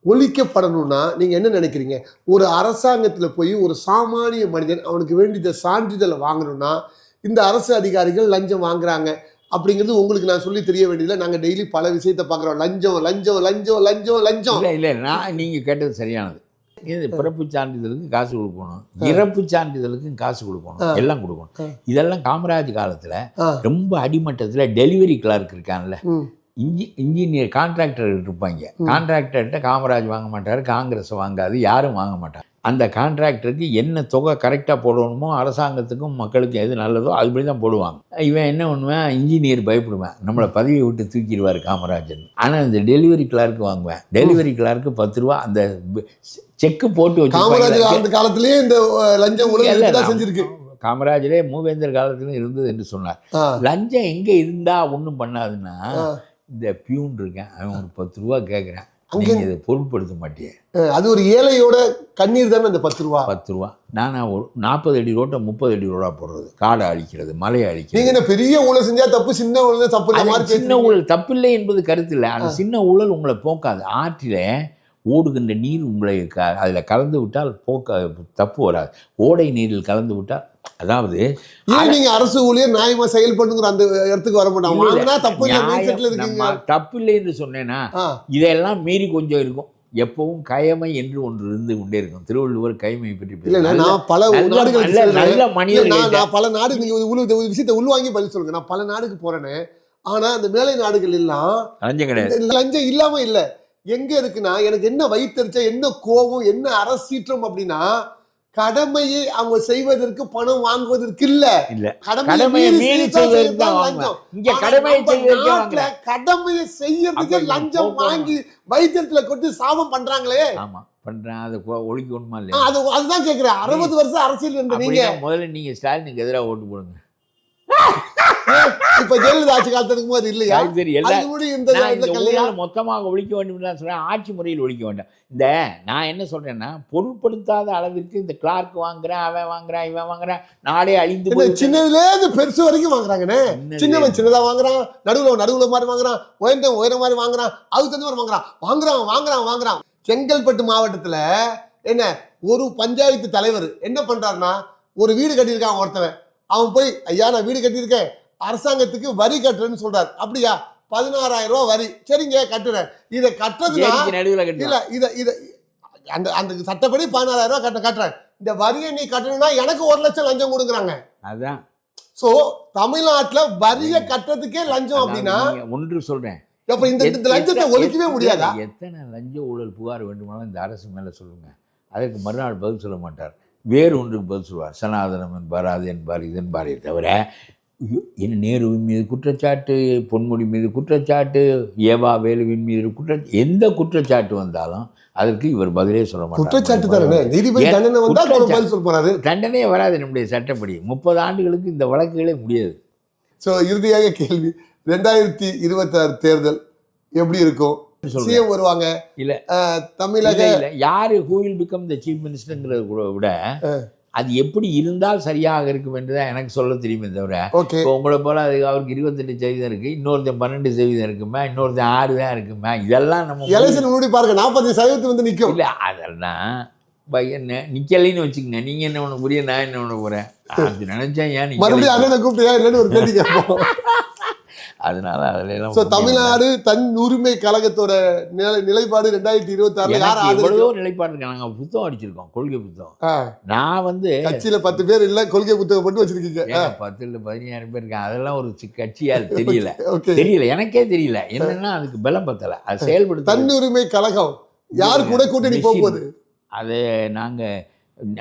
ஒழிக்கப்படணும்னா நீங்கள் என்ன நினைக்கிறீங்க? ஒரு அரசாங்கத்தில் போய் ஒரு சாமானிய மனிதன் அவனுக்கு வேண்டிய சான்றிதழை வாங்கணும்னா இந்த அரசு அதிகாரிகள் லஞ்சம் வாங்குறாங்க அப்படிங்கிறது உங்களுக்கு நான் சொல்லி தெரிய வேண்டியதில்லை. நாங்கள் டெய்லி பல விஷயத்தை பார்க்குறோம். லஞ்சம் லஞ்சம் லஞ்சம் லஞ்சம் லஞ்சம். இல்லை நீங்கள் கேட்டது சரியானது. இது பிறப்பு சான்றிதழுக்கு காசு கொடுக்கணும், இறப்பு சான்றிதழுக்கும் காசு கொடுக்கணும், எல்லாம் கொடுக்கணும். இதெல்லாம் காமராஜ் காலத்தில் ரொம்ப அடிமட்டத்தில் டெலிவரி கிளார்க் இருக்கான்ல, இன்ஜினியர் கான்ட்ராக்டர் இருப்பாங்க. கான்ட்ராக்டர்கிட்ட காமராஜ் வாங்க மாட்டார், காங்கிரஸ் வாங்காது, யாரும் வாங்க மாட்டார். அந்த கான்ட்ராக்டருக்கு என்ன தொகை கரெக்டாக போடணுமோ, அரசாங்கத்துக்கும் மக்களுக்கும் எது நல்லதோ அதுபடி தான் போடுவாங்க. இவன் என்ன பண்ணுவேன், இன்ஜினியர் பயப்படுவேன், நம்மளை பதவியை விட்டு தூக்கிடுவார் காமராஜன். ஆனால் இந்த டெலிவரி கிளார்க்கு வாங்குவேன். டெலிவரி கிளார்க்கு 10 ரூபா அந்த செக்கு போட்டு வச்சு. அந்த காலத்திலேயே இந்த லஞ்சம் செஞ்சிருக்கு. காமராஜரே மூவேந்தர் காலத்திலும் இருந்தது என்று சொன்னார். லஞ்சம் எங்கே இருந்தால் ஒன்றும் பண்ணாதுன்னா, இந்த பியூன் இருக்கேன், அவன் ஒரு 10 ரூபா கேட்குறேன், நீங்கள் இதை பொருட்படுத்த மாட்டேன். அது ஒரு ஏழையோட கண்ணீர் தானே அந்த 10 ரூபா. 10 ரூபா நானா ஒரு 40 அடி ரோட்டை 30 அடி ரோடா போடுறது, காடை அழிக்கிறது, மலையை அழிக்கிறது. நீங்கள் என்ன பெரிய ஊழல் செஞ்சால் தப்பு, சின்ன ஊழல் தப்பு. சின்ன ஊழல் தப்பில்லை என்பது கருத்து இல்லை. அந்த சின்ன ஊழல் உங்களை போக்காது. ஆற்றில் ஓடுகின்ற நீர் உங்களை அதில் கலந்து விட்டால் தப்பு வராது. ஓடை நீரில் கலந்து விட்டால், அதாவது நீங்க அரசு ஊழியர் நியாயமா செயல்படுங்கிற அந்த இடத்துக்கு வர மாட்டாங்க. தப்பு இல்லை என்று சொன்னேன்னா இதெல்லாம் மீறி கொஞ்சம் இருக்கும். எப்பவும் கயமை என்று ஒன்று இருந்து கொண்டே இருக்கும். திருவள்ளுவர் கைமை பற்றி நான் பல நாடுகள் நல்ல மனிதர்கள் பல நாடு நீங்க விஷயத்தை உள்வாங்கி பதில் சொல்லுங்க. நான் பல நாடுக்கு போறேன்னு, ஆனா அந்த மேலை நாடுகள் எல்லாம் லஞ்சம் கிடையாது. லஞ்சம் இல்லாம இல்ல. எங்க இருக்குன்னா, எனக்கு என்ன வயிற்றுச்சா, என்ன கோபம், என்ன அரசீற்றம் அப்படின்னா, கடமையை அவங்க செய்வதற்கு பணம் வாங்குவதற்கு இல்ல, கடமையை செய்யறதுக்கு லஞ்சம் வாங்கி வைத்தியத்துல கொண்டு சாபம் பண்றாங்களே. ஆமா பண்றேன், அதை ஒழிக்கணுமா இல்லையா? அதுதான் கேட்கிறேன். 60 வருஷம் அரசியல் இருந்த நீங்க முதல்ல நீங்க ஸ்டாலினுக்கு எதிராக ஓட்டு போடுங்க. இப்ப ஜெயலலிதா ஆட்சி காலத்துக்கு போது இல்லையா? மொத்தமாக ஒழிக்க வேண்டும் சொல்றேன், ஆட்சி முறையில் ஒழிக்க வேண்டாம். இந்த நான் என்ன சொல்றேன்னா, பொருட்படுத்தாத அளவிற்கு இந்த கிளார்க் வாங்குறேன், அவன் வாங்குறான், இவன் வாங்குறான், நாடே அழிந்து சின்னதுல இருந்து பெருசு வரைக்கும் வாங்குறாங்கண்ணே. சின்னவன் சின்னதா வாங்குறான், நடுவுல மாதிரி வாங்குறான், உயரம் மாதிரி வாங்குறான், அதுக்கு தகுந்த மாதிரி வாங்குறான். செங்கல்பட்டு மாவட்டத்துல என்ன ஒரு பஞ்சாயத்து தலைவர் என்ன பண்றாருன்னா, ஒரு வீடு கட்டியிருக்கான் ஒருத்தவன். அவன் போய், ஐயா நான் வீடு கட்டியிருக்கேன், அரசாங்கத்துக்கு வரி கட்டுறேன்னு சொல்றாரு. அப்படியா? 16,000 ரூபாய் வரி. சரிங்க கட்டுறேன். இதை கட்டுறதுனா இல்ல, அந்த அந்த சட்டப்படி 16,000 ரூபாய் கட்டுறேன், இந்த வரியை நீ கட்டணும்னா எனக்கு 1 லட்சம் லஞ்சம் கொடுக்குறாங்க. அதான். சோ தமிழ்நாட்டுல வரியை கட்டுறதுக்கே லஞ்சம் அப்படின்னா ஒன்று சொல்றேன், அப்ப இந்த லஞ்சத்தை ஒழிக்கவே முடியாதா? எத்தனை லஞ்ச ஊழல் புகார் வேண்டுமானாலும் இந்த அரசு மேல சொல்லுங்க, அதற்கு மறுநாள் பதில் சொல்ல மாட்டார், வேறு ஒன்றுக்கு பதில் சொல்வார். சனாதனம் என்பார், அது என்பார், இது என்பாரே தவிர என்ன நேருவின் மீது குற்றச்சாட்டு, பொன்முடி மீது குற்றச்சாட்டு, ஏவா வேலுவின் மீது எந்த குற்றச்சாட்டு வந்தாலும் அதற்கு இவர் பதிலே சொல்ல மாட்டார். குற்றச்சாட்டு தானே, நீதிபதி தண்டனை வந்தா பதில் சொல்ல போறாரு. தண்டனையே வராது நம்முடைய சட்டப்படி. 30 ஆண்டுகளுக்கு இந்த வழக்குகளே முடியாது. ஸோ இறுதியாக கேள்வி, 2026 தேர்தல் எப்படி இருக்கும்? சிஎம் வருவாங்க இல்ல தமிழக யாரு who will become the chief மினிஸ்டர்ங்கிறத கூட விட அது எப்படி இருந்தால் சரியாக இருக்கும் என்றுதான் எனக்கு சொல்ல தெரியுமே தவிர, இப்போ உங்களை போல அது அவருக்கு 28% இருக்கு, இன்னொருத்தன் 12% இருக்குமா, இன்னொருத்தன் 6 தான் இருக்குமா, இதெல்லாம் நம்ம எலெக்ஷன் முன்னாடி பாருங்க 40% வந்து நிற்கும். இல்லை அதெல்லாம் என்ன நிக்கலைன்னு வச்சுக்கங்க, நீங்க என்ன பண்ண புரிய, நான் என்ன பண்ண போறேன், அது நினைச்சேன் ஏன் மறுபடியும் அண்ணனை கூப்பிட்டு இல்லைன்னு ஒரு கேள்வி கேட்போம். அதனால அதுல எல்லாம் தமிழ்நாடு தன் உரிமை கழகத்தோட நிலைப்பாடு 2026 எவ்வளவோ நிலைப்பாடு இருக்கு. நாங்க புத்தகம் அடிச்சிருக்கோம், கொள்கை புத்தகம். நான் வந்து கட்சியில 10 பேர் இல்ல, கொள்கை புத்தகம் மட்டும் வச்சிருக்கீங்க. 10 இல்ல 17 பேர் இருக்காங்க. அதெல்லாம் ஒரு கட்சியா தெரியல, எனக்கே தெரியல என்னன்னா அதுக்கு பலம் பத்தல, அது செயல்படுத்த. தன் உரிமை கழகம் யாரு கூட கூட்டணி போகும்போது அது நாங்க அந்த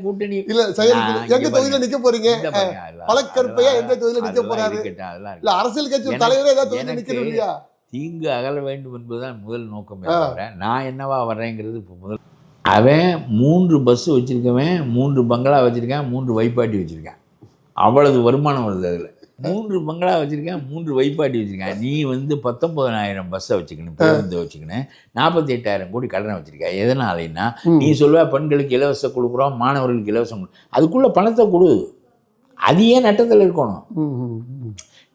கூட்டணி இல்ல எங்க தொகுதியில நிக்க போறீங்க, பலக்கற்பையா எந்த தொகுதியில நிக்க போறாரு, இல்ல அரசியல் கட்சி தலைவரே ஏதாவது தொகுதியில நிக்கணும் இல்லையா? தீங்கு அகல வேண்டும் என்பதுதான் முதல் நோக்கம். நான் என்னவா வர்றேங்கிறது இப்போ முதல். அவன் 3 பஸ் வச்சிருக்கவன், 3 பங்களா வச்சிருக்கேன், 3 வைப்பாட்டி வச்சிருக்கேன், அவ்வளவு வருமானம் வருது. அதுல 3 பங்களா வச்சிருக்கேன், 3 வைப்பாட்டி வச்சிருக்கேன். நீ வந்து 19,000 பஸ்ஸை வச்சுக்கணும், பேருந்து வச்சுக்கணும், 48,000 கோடி கடனை வச்சிருக்க. எதனாலன்னா நீ சொல்லுவ பெண்களுக்கு இலவசம் கொடுக்குறோம், மாணவர்களுக்கு இலவசம், அதுக்குள்ள பணத்தை கொடு, அது ஏன் நட்டத்தில் இருக்கணும்?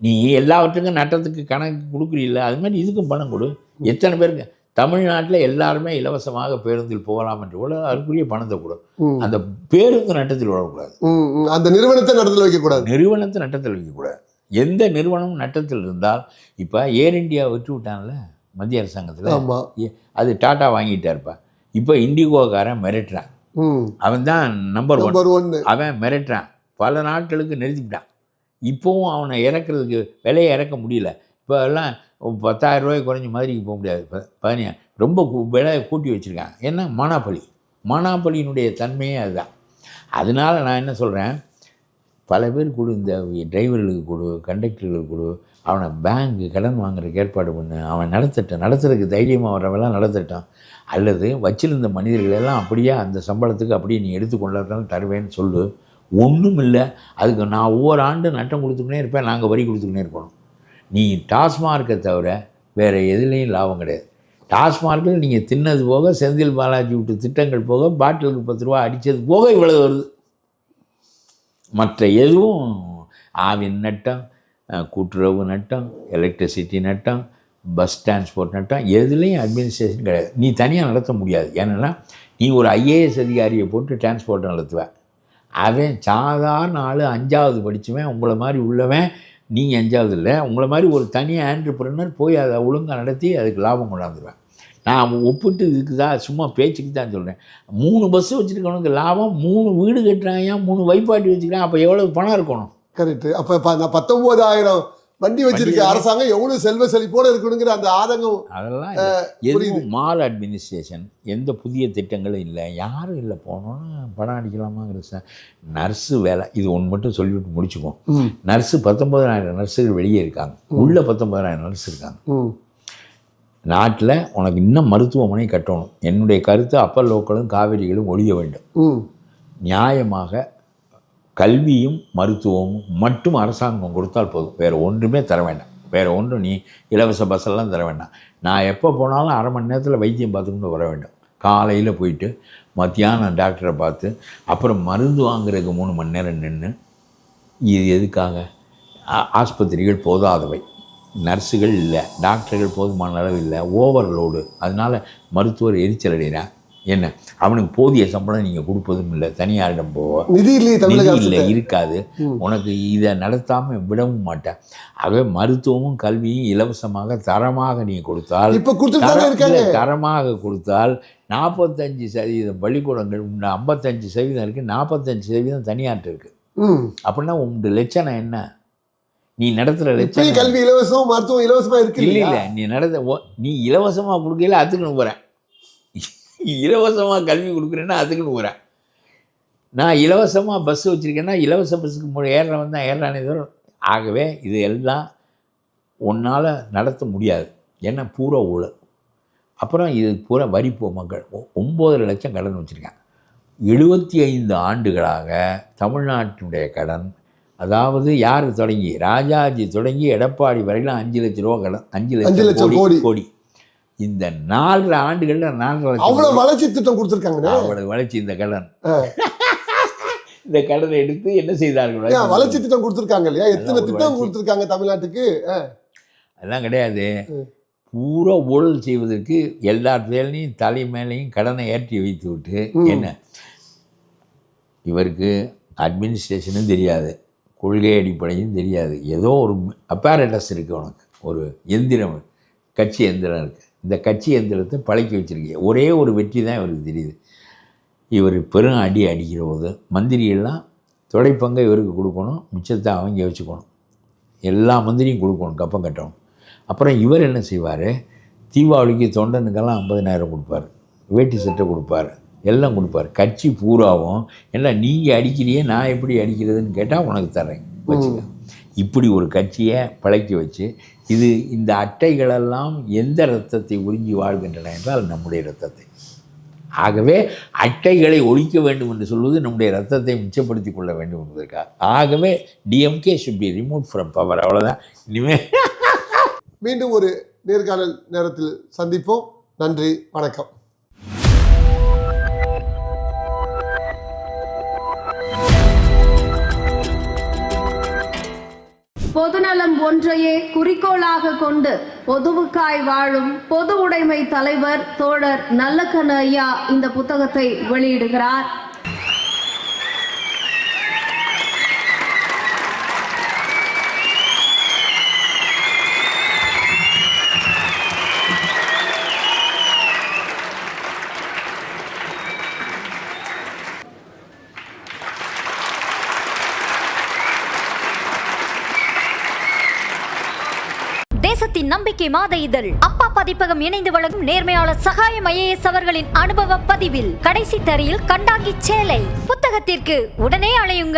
நீ எல்லாவற்றுக்கும் நட்டத்துக்கு கணக்கு கொடுக்குறீல்ல, அது மாதிரி இதுக்கும் பணம் கொடு. எத்தனை பேருக்கு தமிழ்நாட்டில் எல்லாருமே இலவசமாக பேருந்தில் போகலாம் என்று கூட அதுக்குரிய பணத்தை கொடு. அந்த பேருந்து நட்டத்தில் விடக்கூடாது, அந்த நிறுவனத்தை நட்டத்தில் வைக்கக்கூடாது, நிறுவனத்தை நட்டத்தில் வைக்கக்கூடாது. எந்த நிறுவனமும் நட்டத்தில் இருந்தால், இப்போ ஏர் இண்டியா விட்டு விட்டான்ல மத்திய அரசாங்கத்தில், அது டாட்டா வாங்கிட்டாருப்பா. இப்போ இண்டிகோக்காரன் மிரட்டுறான், அவன் தான் நம்பர் 1, அவன் மிரட்டுறான், பல நாட்களுக்கு நிறுத்திவிட்டான். இப்போவும் அவனை இறக்குறதுக்கு விலையை இறக்க முடியல. இப்போ எல்லாம் 10,000 ரூபாய் குறைஞ்சி மாதிரிக்கு போக முடியாது. இப்போ 15 ரொம்ப விலையை கூட்டி வச்சுருக்காங்க. ஏன்னா மனாப்பலியினுடைய தன்மையே அதுதான். அதனால நான் என்ன சொல்கிறேன், பல பேர் கொடு, இந்த டிரைவர்களுக்கு கொடு, கண்டக்டர்களுக்கு கொடு, அவனை பேங்க்கு கடன் வாங்குறதுக்கு ஏற்பாடு பண்ணு, அவன் நடத்துறதுக்கு தைரியமாக வர்றவெல்லாம் நடத்தட்டான். அல்லது வச்சிருந்த மனிதர்களெல்லாம் அப்படியே அந்த சம்பளத்துக்கு அப்படியே நீ எடுத்துக்கொண்டாலும் தருவேன்னு சொல்லு. ஒன்றும் இல்லை, அதுக்கு நான் ஒவ்வொரு ஆண்டு நட்டம் கொடுத்துக்கினே இருப்பேன், நாங்கள் வரி கொடுத்துக்கினே இருக்கணும். நீ டாஸ்மார்க்கை தவிர வேறு எதுலேயும் லாபம் கிடையாது. டாஸ்மார்க்கில் நீங்கள் தின்னது போக, செந்தில் பாலாஜி விட்டு திட்டங்கள் போக, பாட்டிலுக்கு 10 ரூபா அடித்தது போக இவ்வளவு வருது. மற்ற எதுவும் ஆவின் நட்டம், கூட்டுறவு நட்டம், எலக்ட்ரிசிட்டி நட்டம், பஸ் டிரான்ஸ்போர்ட் நட்டம், எதுலேயும் அட்மினிஸ்ட்ரேஷன் கிடையாது. நீ தனியாக நடத்த முடியாது. ஏன்னா நீ ஒரு ஐஏஎஸ் அதிகாரியை போட்டு டிரான்ஸ்போர்ட்டை நடத்துவேன், அவன் சாதாரண ஆள் 5வது படிச்சுவேன், உங்களை மாதிரி உள்ளவன், நீங்கள் 5வது இல்லை, உங்களை மாதிரி ஒரு தனியாக ஆண்டர்பிரனர் போய் அதை ஒழுங்காக நடத்தி அதுக்கு லாபம் கொண்டாந்துருவேன். நான் ஒப்பிட்டு இதுக்கு தான் சும்மா பேச்சுக்கு தான் சொல்கிறேன். 3 பஸ்ஸு வச்சுருக்கவனுக்கு லாபம், 3 வீடு கட்டுறாங்க, 3 வைப்பாட்டி வச்சுக்கிறேன், அப்போ எவ்வளோ பணம் இருக்கணும்? கரெக்டு. அப்போ நான் 19,000 வண்டி வச்சிருக்க அரசாங்கம் எவ்வளவு செல்வ செழிப்போடு இருக்கணுங்கிற அந்த ஆதங்கம். அதெல்லாம் எதுவும் மால் அட்மினிஸ்ட்ரேஷன், எந்த புதிய திட்டங்களும் இல்லை, யாரும் இல்லை, போனோன்னா படம் அடிக்கலாமாங்கிற நர்ஸு வேலை. இது ஒன்று மட்டும் சொல்லிவிட்டு முடிச்சுப்போம். நர்ஸு 19,000 நர்ஸுகள் வெளியே இருக்காங்க, உள்ள 19,000 நர்ஸ் இருக்காங்க. நாட்டில் உனக்கு இன்னும் மருத்துவமனை கட்டணும். என்னுடைய கருத்து அப்பல்லோக்களும் காவேரிகளும் ஒழிய வேண்டும். நியாயமாக கல்வியும் மருத்துவமும் மட்டும் அரசாங்கம் கொடுத்தால் போதும், வேறு ஒன்றுமே தர வேண்டாம். வேறு ஒன்றும் நீ இலவச பஸ்ஸெல்லாம் தர வேண்டாம். நான் எப்போ போனாலும் 1/2 மணி நேரத்தில் வைத்தியம் பார்த்துக்கிட்டு வர வேண்டும். காலையில் போயிட்டு மத்தியானம் டாக்டரை பார்த்து அப்புறம் மருந்து வாங்குறதுக்கு 3 மணி நேரம் நின்று. இது எதுக்காக? ஆஸ்பத்திரிகள் போதாதவை, நர்ஸுகள் இல்லை, டாக்டர்கள் போதுமான அளவு இல்லை, ஓவர்லோடு. அதனால் மருத்துவர் எரிச்சல் அடைகிறான். என்ன அவனுக்கு போதிய சம்பளம் நீங்கள் கொடுப்பதும் இல்லை, தனியாரிடம் போவோம், நிதி இல்லையே தமிழக அரசு. இல்லை, இருக்காது. உனக்கு இதை நடத்தாமல் விடவும் மாட்டேன். ஆகவே மருத்துவமும் கல்வியும் இலவசமாக தரமாக நீ கொடுத்தால், இப்ப கொடுத்துட்டு இருக்காங்க. தரமாக கொடுத்தால் 45% பள்ளிக்கூடங்கள் 55% இருக்குது, 45% தனியார்ட்ட இருக்குது. அப்படின்னா உங்க லட்சணம் என்ன? நீ நடத்துகிற லட்சணம் கல்வி இலவசம், மருத்துவம் இலவசமாக இருக்கு. இல்லை, நீ இலவசமாக கொடுக்கல, அதுக்குன்னு போகிறேன். இலவசமாக கல்வி கொடுக்குறேன்னா அதுக்குன்னு போகிறேன். நான் இலவசமாக பஸ் வச்சுருக்கேன்னா இலவச பஸ்ஸுக்கு ஏறுறவன் தான் ஏறானே தவிர. ஆகவே இது எல்லாம் ஒன்றால் நடத்த முடியாது. ஏன்னா பூரா ஊழல். அப்புறம் இது பூரா வரிப்போ மக்கள் 9 லட்சம் கடன் வச்சுருக்காங்க. 75 ஆண்டுகளாக தமிழ்நாட்டினுடைய கடன், அதாவது யார் தொடங்கி ராஜாஜி தொடங்கி எடப்பாடி வரையிலும் 5 லட்ச ரூபா கடன், 5 லட்சம் கோடி. இந்த 4 ஆண்டுகளில் 4 லட்சம். அவ்வளோ வளர்ச்சி திட்டம் கொடுத்துருக்காங்க. அவ்வளவு வளர்ச்சி. இந்த கடன் இந்த கடனை எடுத்து என்ன செய்தார்கள்? வளர்ச்சி திட்டம் கொடுத்துருக்காங்க இல்லையா? எத்தனை திட்டம் கொடுத்துருக்காங்க தமிழ்நாட்டுக்கு? அதெல்லாம் கிடையாது. பூரா ஊழல் செய்வதற்கு எல்லா பேர்லையும் தலை மேலேயும் கடனை ஏற்றி வைத்து விட்டு, என்ன இவருக்கு அட்மினிஸ்ட்ரேஷனும் தெரியாது, கொள்கை அடிப்படையும் தெரியாது. ஏதோ ஒரு அப்பாரட்டஸ் இருக்குது, உனக்கு ஒரு எந்திரம், கட்சி எந்திரம் இருக்குது. இந்த கட்சி எந்திரத்தை பழக்கி வச்சுருக்கீங்க. ஒரே ஒரு வெற்றி தான் இவருக்கு தெரியுது. இவர் பெரும் அடி அடிக்கிற போது மந்திரியெல்லாம் துடைப்பங்க இவருக்கு கொடுக்கணும், மிச்சத்தை அவங்க வச்சுக்கணும். எல்லா மந்திரியும் கொடுக்கணும், கப்பம் கட்டணும். அப்புறம் இவர் என்ன செய்வார்? தீபாவளிக்கு தொண்டனுக்கெல்லாம் 50,000 கொடுப்பார், வேட்டி சட்டை கொடுப்பார், எல்லாம் கொடுப்பார். கட்சி பூராவும் என்ன நீங்கள் அடிக்கிறியே, நான் எப்படி அடிக்கிறதுன்னு கேட்டால் உனக்கு தரேன் வச்சுக்க. இப்படி ஒரு கட்சியை பழக்கி வச்சு, இந்த அட்டைகளெல்லாம் எந்த இரத்தத்தை உறிஞ்சி வாழ்கின்றன என்றால் நம்முடைய இரத்தத்தை. ஆகவே அட்டைகளை ஒழிக்க வேண்டும் என்று சொல்வது நம்முடைய இரத்தத்தை மிச்சப்படுத்தி கொள்ள வேண்டும் என்பதற்காக. ஆகவே DMK should be removed from power. அவ்வளோதான். இனிமேல் மீண்டும் ஒரு நேர்காணல் நேரத்தில் சந்திப்போம். நன்றி, வணக்கம். பொதுநலம் ஒன்றையே குறிக்கோளாக கொண்டு பொதுவுக்காய் வாழும் பொது உடைமை தலைவர் தோழர் நல்லக்கண்ணு ஐயா இந்த புத்தகத்தை வெளியிடுகிறார். தேசத்தின் நம்பிக்கை மாத இதழ் அப்பா பதிப்பகம் இணைந்து வழங்கும் நேர்மையாளர் சகாயம் IAS அவர்களின் அனுபவ பதிவில் கடைசி தரையில் கண்டாங்கி சேலை புத்தகத்திற்கு உடனே அழையுங்கள்.